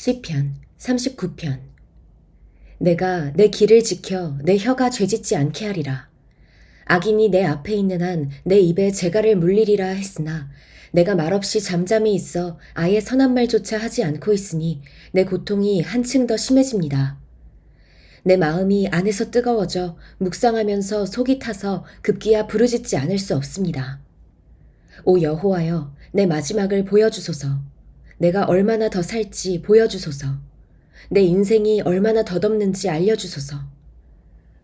시편 39편. 내가 내 길을 지켜 내 혀가 죄짓지 않게 하리라. 악인이 내 앞에 있는 한 내 입에 재갈을 물리리라 했으나 내가 말없이 잠잠히 있어 아예 선한 말조차 하지 않고 있으니 내 고통이 한층 더 심해집니다. 내 마음이 안에서 뜨거워져 묵상하면서 속이 타서 급기야 부르짖지 않을 수 없습니다. 오 여호와여, 내 마지막을 보여주소서. 내가 얼마나 더 살지 보여주소서. 내 인생이 얼마나 덧없는지 알려주소서.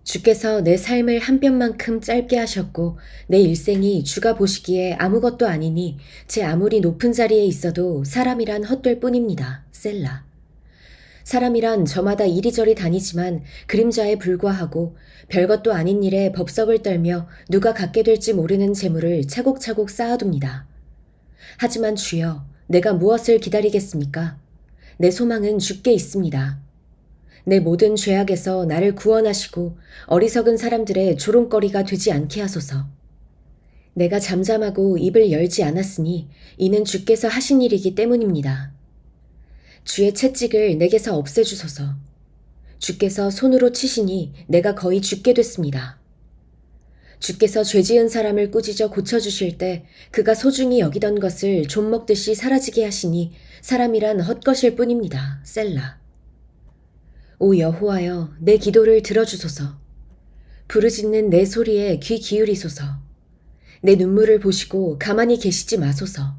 주께서 내 삶을 한 뼘만큼 짧게 하셨고 내 일생이 주가 보시기에 아무것도 아니니 제 아무리 높은 자리에 있어도 사람이란 헛될 뿐입니다. 셀라. 사람이란 저마다 이리저리 다니지만 그림자에 불과하고 별것도 아닌 일에 법석을 떨며 누가 갖게 될지 모르는 재물을 차곡차곡 쌓아둡니다. 하지만 주여, 내가 무엇을 기다리겠습니까? 내 소망은 주께 있습니다. 내 모든 죄악에서 나를 구원하시고 어리석은 사람들의 조롱거리가 되지 않게 하소서. 내가 잠잠하고 입을 열지 않았으니 이는 주께서 하신 일이기 때문입니다. 주의 채찍을 내게서 없애주소서. 주께서 손으로 치시니 내가 거의 죽게 됐습니다. 주께서 죄지은 사람을 꾸짖어 고쳐주실 때 그가 소중히 여기던 것을 좀 먹듯이 사라지게 하시니 사람이란 헛것일 뿐입니다. 셀라. 오 여호와여, 내 기도를 들어주소서. 부르짖는 내 소리에 귀 기울이소서. 내 눈물을 보시고 가만히 계시지 마소서.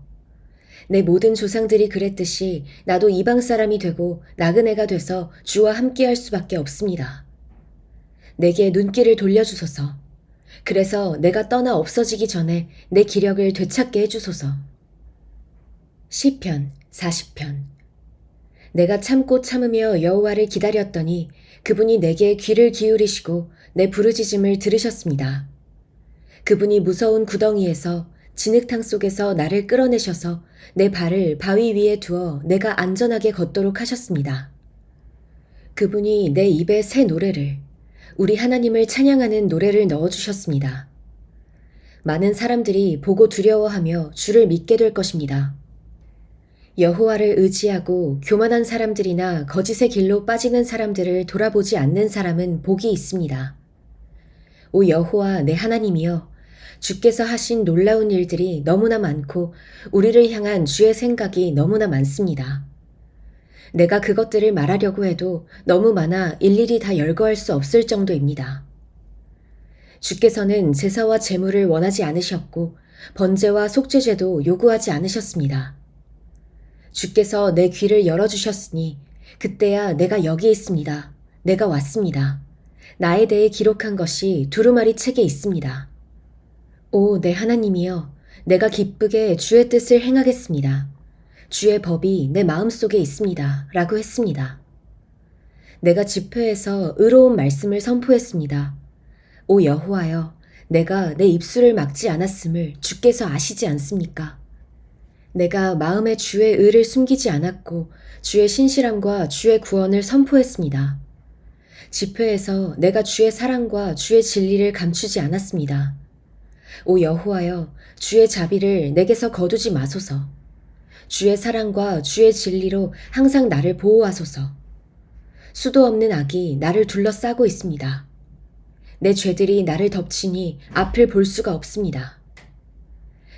내 모든 조상들이 그랬듯이 나도 이방 사람이 되고 나그네가 돼서 주와 함께할 수밖에 없습니다. 내게 눈길을 돌려주소서. 그래서 내가 떠나 없어지기 전에 내 기력을 되찾게 해주소서. 시편 40편. 내가 참고 참으며 여호와를 기다렸더니 그분이 내게 귀를 기울이시고 내 부르짖음을 들으셨습니다. 그분이 무서운 구덩이에서 진흙탕 속에서 나를 끌어내셔서 내 발을 바위 위에 두어 내가 안전하게 걷도록 하셨습니다. 그분이 내 입에 새 노래를, 우리 하나님을 찬양하는 노래를 넣어주셨습니다. 많은 사람들이 보고 두려워하며 주를 믿게 될 것입니다. 여호와를 의지하고 교만한 사람들이나 거짓의 길로 빠지는 사람들을 돌아보지 않는 사람은 복이 있습니다. 오 여호와 내 하나님이여, 주께서 하신 놀라운 일들이 너무나 많고 우리를 향한 주의 생각이 너무나 많습니다. 내가 그것들을 말하려고 해도 너무 많아 일일이 다 열거할 수 없을 정도입니다. 주께서는 제사와 제물을 원하지 않으셨고 번제와 속죄제도 요구하지 않으셨습니다. 주께서 내 귀를 열어주셨으니 그때야 내가 여기 있습니다. 내가 왔습니다. 나에 대해 기록한 것이 두루마리 책에 있습니다. 오, 내 하나님이여, 내가 기쁘게 주의 뜻을 행하겠습니다. 주의 법이 내 마음속에 있습니다. 라고 했습니다. 내가 집회에서 의로운 말씀을 선포했습니다. 오 여호와여, 내가 내 입술을 막지 않았음을 주께서 아시지 않습니까? 내가 마음에 주의 의를 숨기지 않았고 주의 신실함과 주의 구원을 선포했습니다. 집회에서 내가 주의 사랑과 주의 진리를 감추지 않았습니다. 오 여호와여, 주의 자비를 내게서 거두지 마소서. 주의 사랑과 주의 진리로 항상 나를 보호하소서. 수도 없는 악이 나를 둘러싸고 있습니다. 내 죄들이 나를 덮치니 앞을 볼 수가 없습니다.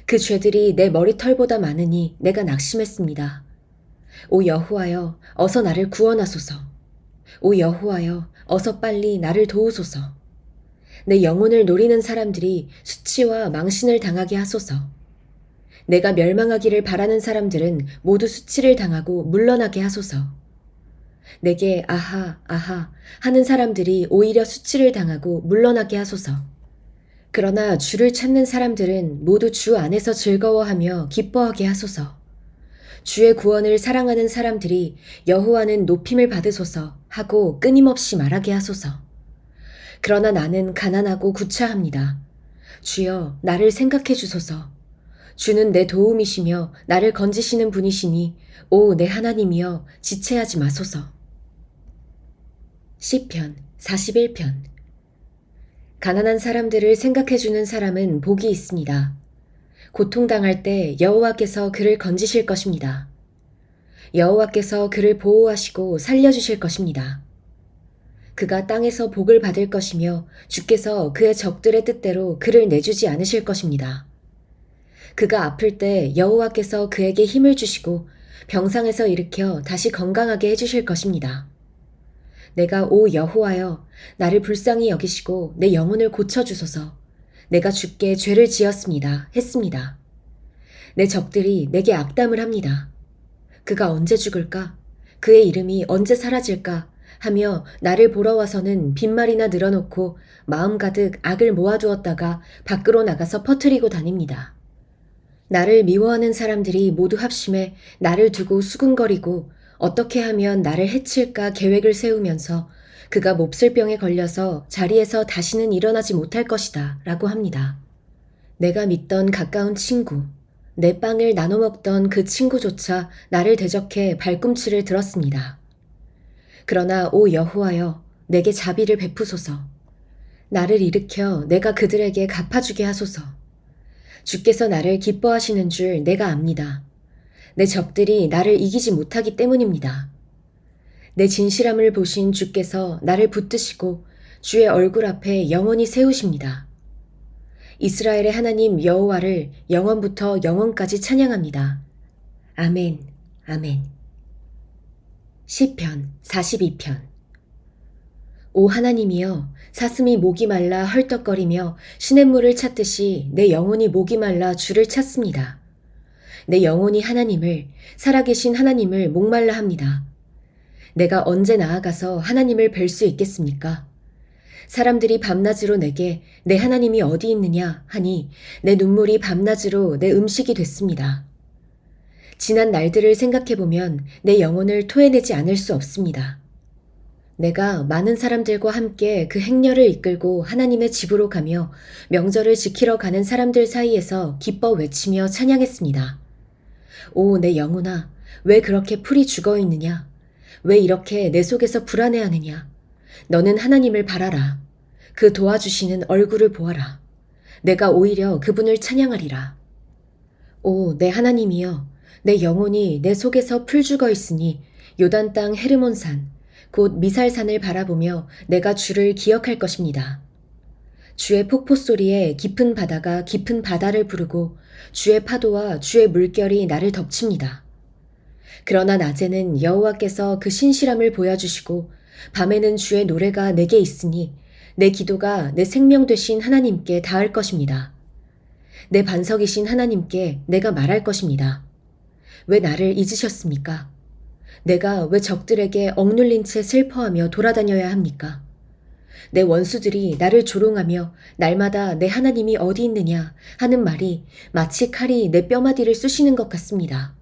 그 죄들이 내 머리털보다 많으니 내가 낙심했습니다. 오 여호와여, 어서 나를 구원하소서. 오 여호와여, 어서 빨리 나를 도우소서. 내 영혼을 노리는 사람들이 수치와 망신을 당하게 하소서. 내가 멸망하기를 바라는 사람들은 모두 수치를 당하고 물러나게 하소서. 내게 아하 아하 하는 사람들이 오히려 수치를 당하고 물러나게 하소서. 그러나 주를 찾는 사람들은 모두 주 안에서 즐거워하며 기뻐하게 하소서. 주의 구원을 사랑하는 사람들이 여호와는 높임을 받으소서 하고 끊임없이 말하게 하소서. 그러나 나는 가난하고 구차합니다. 주여, 나를 생각해 주소서. 주는 내 도움이시며 나를 건지시는 분이시니 오 내 하나님이여, 지체하지 마소서. 시편 41편. 가난한 사람들을 생각해 주는 사람은 복이 있습니다. 고통당할 때 여호와께서 그를 건지실 것입니다. 여호와께서 그를 보호하시고 살려주실 것입니다. 그가 땅에서 복을 받을 것이며 주께서 그의 적들의 뜻대로 그를 내주지 않으실 것입니다. 그가 아플 때 여호와께서 그에게 힘을 주시고 병상에서 일으켜 다시 건강하게 해주실 것입니다. 내가 오 여호와여 나를 불쌍히 여기시고 내 영혼을 고쳐주소서. 내가 주께 죄를 지었습니다 했습니다. 내 적들이 내게 악담을 합니다. 그가 언제 죽을까? 그의 이름이 언제 사라질까? 하며 나를 보러 와서는 빈말이나 늘어놓고 마음 가득 악을 모아두었다가 밖으로 나가서 퍼뜨리고 다닙니다. 나를 미워하는 사람들이 모두 합심해 나를 두고 수군거리고 어떻게 하면 나를 해칠까 계획을 세우면서 그가 몹쓸 병에 걸려서 자리에서 다시는 일어나지 못할 것이다 라고 합니다. 내가 믿던 가까운 친구, 내 빵을 나눠 먹던 그 친구조차 나를 대적해 발꿈치를 들었습니다. 그러나 오 여호와여 내게 자비를 베푸소서. 나를 일으켜 내가 그들에게 갚아주게 하소서. 주께서 나를 기뻐하시는 줄 내가 압니다. 내 적들이 나를 이기지 못하기 때문입니다. 내 진실함을 보신 주께서 나를 붙드시고 주의 얼굴 앞에 영원히 세우십니다. 이스라엘의 하나님 여호와를 영원부터 영원까지 찬양합니다. 아멘, 아멘. 시편 42편. 오 하나님이여 사슴이 목이 말라 헐떡거리며 시냇물을 찾듯이 내 영혼이 목이 말라 주를 찾습니다. 내 영혼이 하나님을 살아계신 하나님을 목말라 합니다. 내가 언제 나아가서 하나님을 뵐 수 있겠습니까? 사람들이 밤낮으로 내게 내 하나님이 어디 있느냐 하니 내 눈물이 밤낮으로 내 음식이 됐습니다. 지난 날들을 생각해보면 내 영혼을 토해내지 않을 수 없습니다. 내가 많은 사람들과 함께 그 행렬을 이끌고 하나님의 집으로 가며 명절을 지키러 가는 사람들 사이에서 기뻐 외치며 찬양했습니다. 오, 내 영혼아, 왜 그렇게 풀이 죽어 있느냐? 왜 이렇게 내 속에서 불안해하느냐? 너는 하나님을 바라라. 그 도와주시는 얼굴을 보아라. 내가 오히려 그분을 찬양하리라. 오, 내 하나님이여, 내 영혼이 내 속에서 풀 죽어 있으니 요단 땅 헤르몬산, 곧 미살산을 바라보며 내가 주를 기억할 것입니다. 주의 폭포 소리에 깊은 바다가 깊은 바다를 부르고 주의 파도와 주의 물결이 나를 덮칩니다. 그러나 낮에는 여호와께서 그 신실함을 보여주시고 밤에는 주의 노래가 내게 있으니 내 기도가 내 생명 되신 하나님께 닿을 것입니다. 내 반석이신 하나님께 내가 말할 것입니다. 왜 나를 잊으셨습니까? 내가 왜 적들에게 억눌린 채 슬퍼하며 돌아다녀야 합니까? 내 원수들이 나를 조롱하며 날마다 내 하나님이 어디 있느냐 하는 말이 마치 칼이 내 뼈마디를 쑤시는 것 같습니다.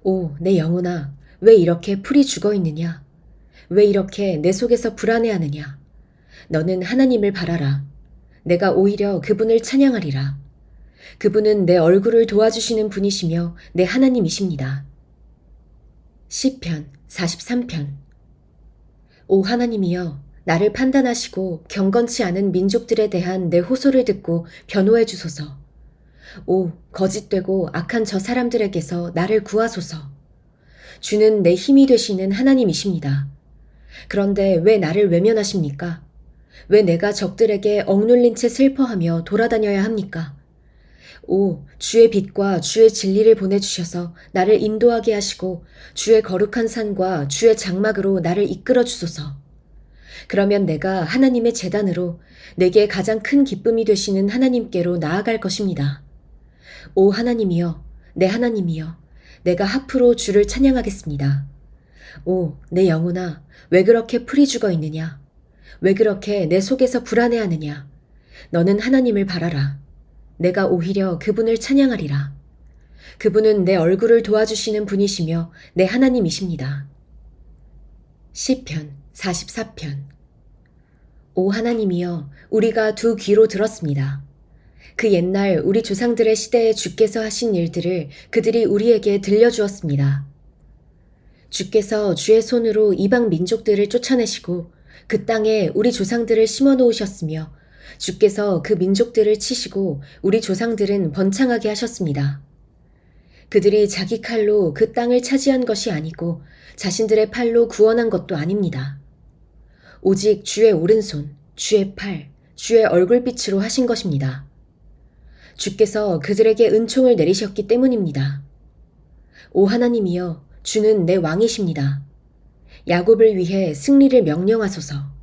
오, 내 영혼아, 왜 이렇게 풀이 죽어 있느냐? 왜 이렇게 내 속에서 불안해하느냐? 너는 하나님을 바라라. 내가 오히려 그분을 찬양하리라. 그분은 내 얼굴을 도와주시는 분이시며 내 하나님이십니다. 시편 43편. 오 하나님이여, 나를 판단하시고 경건치 않은 민족들에 대한 내 호소를 듣고 변호해 주소서. 오, 거짓되고 악한 저 사람들에게서 나를 구하소서. 주는 내 힘이 되시는 하나님이십니다. 그런데 왜 나를 외면하십니까? 왜 내가 적들에게 억눌린 채 슬퍼하며 돌아다녀야 합니까? 오, 주의 빛과 주의 진리를 보내주셔서 나를 인도하게 하시고 주의 거룩한 산과 주의 장막으로 나를 이끌어 주소서. 그러면 내가 하나님의 제단으로 내게 가장 큰 기쁨이 되시는 하나님께로 나아갈 것입니다. 오 하나님이여, 내 하나님이여, 내가 하프로 주를 찬양하겠습니다. 오, 내 영혼아, 왜 그렇게 풀이 죽어 있느냐? 왜 그렇게 내 속에서 불안해하느냐? 너는 하나님을 바라라. 내가 오히려 그분을 찬양하리라. 그분은 내 얼굴을 도와주시는 분이시며 내 하나님이십니다. 시편 44편. 오 하나님이여, 우리가 두 귀로 들었습니다. 그 옛날 우리 조상들의 시대에 주께서 하신 일들을 그들이 우리에게 들려주었습니다. 주께서 주의 손으로 이방 민족들을 쫓아내시고 그 땅에 우리 조상들을 심어 놓으셨으며 주께서 그 민족들을 치시고 우리 조상들은 번창하게 하셨습니다. 그들이 자기 칼로 그 땅을 차지한 것이 아니고 자신들의 팔로 구원한 것도 아닙니다. 오직 주의 오른손, 주의 팔, 주의 얼굴빛으로 하신 것입니다. 주께서 그들에게 은총을 내리셨기 때문입니다. 오 하나님이여, 주는 내 왕이십니다. 야곱을 위해 승리를 명령하소서.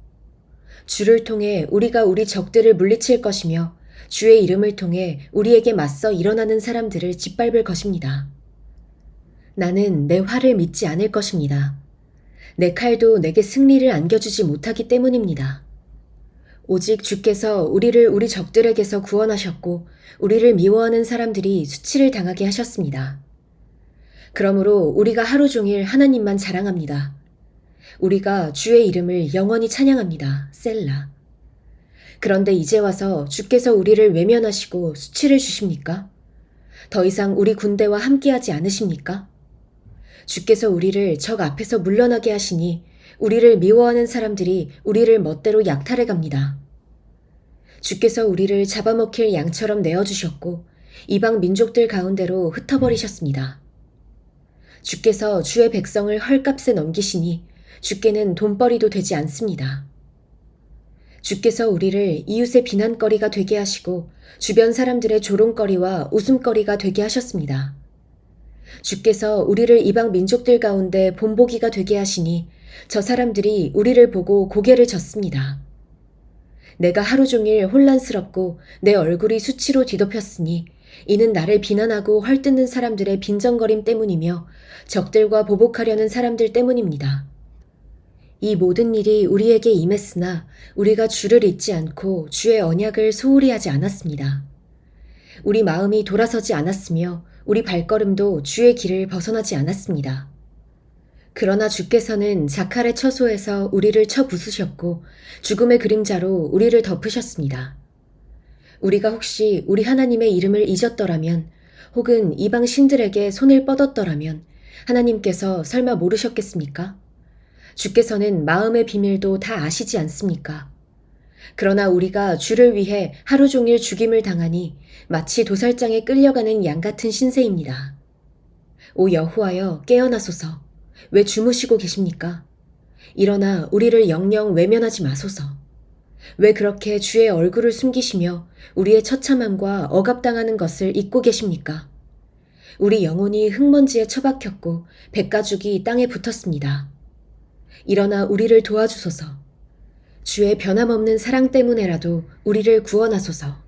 주를 통해 우리가 우리 적들을 물리칠 것이며 주의 이름을 통해 우리에게 맞서 일어나는 사람들을 짓밟을 것입니다. 나는 내 활을 믿지 않을 것입니다. 내 칼도 내게 승리를 안겨주지 못하기 때문입니다. 오직 주께서 우리를 우리 적들에게서 구원하셨고 우리를 미워하는 사람들이 수치를 당하게 하셨습니다. 그러므로 우리가 하루 종일 하나님만 자랑합니다. 우리가 주의 이름을 영원히 찬양합니다. 셀라. 그런데 이제 와서 주께서 우리를 외면하시고 수치를 주십니까? 더 이상 우리 군대와 함께하지 않으십니까? 주께서 우리를 적 앞에서 물러나게 하시니 우리를 미워하는 사람들이 우리를 멋대로 약탈해 갑니다. 주께서 우리를 잡아먹힐 양처럼 내어주셨고 이방 민족들 가운데로 흩어버리셨습니다. 주께서 주의 백성을 헐값에 넘기시니 주께는 돈벌이도 되지 않습니다. 주께서 우리를 이웃의 비난거리가 되게 하시고 주변 사람들의 조롱거리와 웃음거리가 되게 하셨습니다. 주께서 우리를 이방 민족들 가운데 본보기가 되게 하시니 저 사람들이 우리를 보고 고개를 젓습니다. 내가 하루 종일 혼란스럽고 내 얼굴이 수치로 뒤덮였으니 이는 나를 비난하고 헐뜯는 사람들의 빈정거림 때문이며 적들과 보복하려는 사람들 때문입니다. 이 모든 일이 우리에게 임했으나 우리가 주를 잊지 않고 주의 언약을 소홀히 하지 않았습니다. 우리 마음이 돌아서지 않았으며 우리 발걸음도 주의 길을 벗어나지 않았습니다. 그러나 주께서는 자칼의 처소에서 우리를 쳐 부수셨고 죽음의 그림자로 우리를 덮으셨습니다. 우리가 혹시 우리 하나님의 이름을 잊었더라면 혹은 이방 신들에게 손을 뻗었더라면 하나님께서 설마 모르셨겠습니까? 주께서는 마음의 비밀도 다 아시지 않습니까? 그러나 우리가 주를 위해 하루 종일 죽임을 당하니 마치 도살장에 끌려가는 양 같은 신세입니다. 오 여호와여, 깨어나소서. 왜 주무시고 계십니까? 일어나 우리를 영영 외면하지 마소서. 왜 그렇게 주의 얼굴을 숨기시며 우리의 처참함과 억압당하는 것을 잊고 계십니까? 우리 영혼이 흙먼지에 처박혔고 백가죽이 땅에 붙었습니다. 일어나 우리를 도와주소서. 주의 변함없는 사랑 때문에라도 우리를 구원하소서.